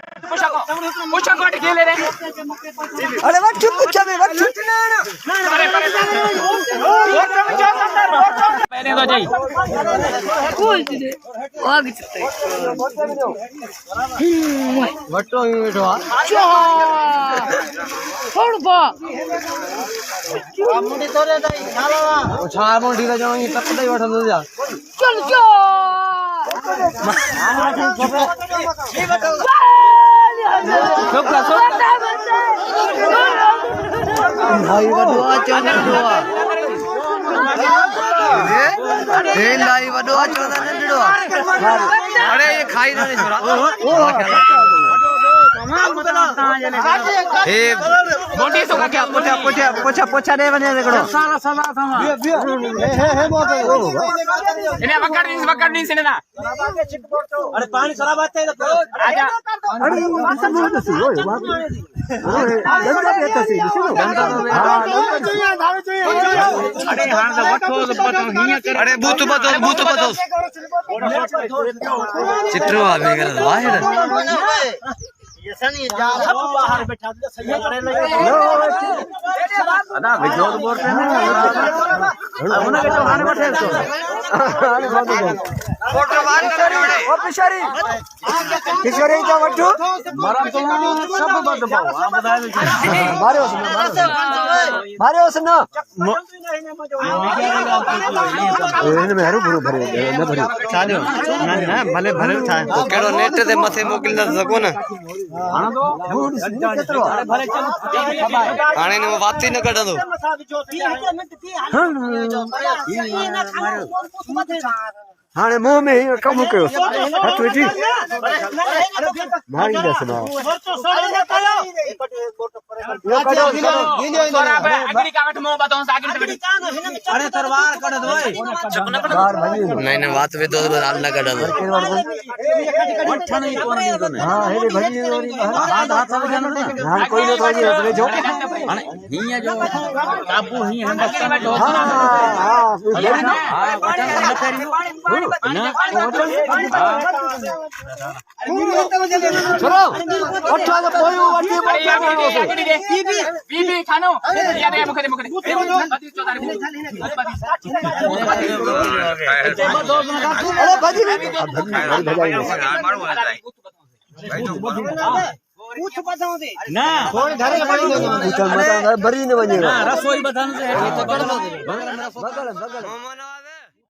पूछा कोट खेले रे अरे मत चुप पूछा में मत चुप अरे और तुम जो अंदर पहले तो जाई कूल दे आगे चलते वटो बैठो अच्छा छोड़ बा मुंडी तोरे दई छाला ओ छाला मुंडी रे जाओ टप दई बैठो दे जा चल जा सोका भाई वडो चोदन दुआ ए लाई वडो चोदन दुआ अरे ये खाई ना छोरा ए मोटी सोका क्या पोछा पोछा पोछा पोछा दे बने देखो साला साला सामा हे मोट इन्हें पकड़ नहीं सिने ना अरे पानी खराब आता है तो आजा अरे सब बोल दसी ओए गंदा देता सी गंदा अरे हां तो वठो पतो हिया कर अरे भूत बतो चित्रो आ गया बाहर ये सनी जा सब बाहर बैठा दे सही करे लगे अदा विजोद बोल रहे हैं उन्हें के तो खाने बैठे तो अरे बहुत हो फोटो बात करो ओ पिशरी जा वठो मारा तो सब बद पाओ आ बताए मारे उसने એને મેરું ભરું ભરે ન ભર્યું ચાલ્યો ના ભલે ભરે થાય કેડો નેટ તે મથે મોકલી ન સકો ને આનો તો અરે ભલે ચલ આણે ને વાતી ન કઢ દો हाणे मुंह में कम कयो हथ वेठी मारी दस ना अगली का वठ मो बताऊं सागिर तगड़ी अरे तलवार कढ दो नहीं नहीं बात वे तो आल ना कढ दो हां हे भजी हां हाथ सब जानो ना हां कोई न कोई रे जो हिया जो काबू हिया हम बच्चा में हां हां चलो उठा तो पोयो वाटी बीबी खानो या दे मुखदे अरे भजी पूछ बताओ दे ना थोड़ी धरे पड़ी दे पूछ मत भरी ने बनेगा रसोई बताने से है तो कर दो बगल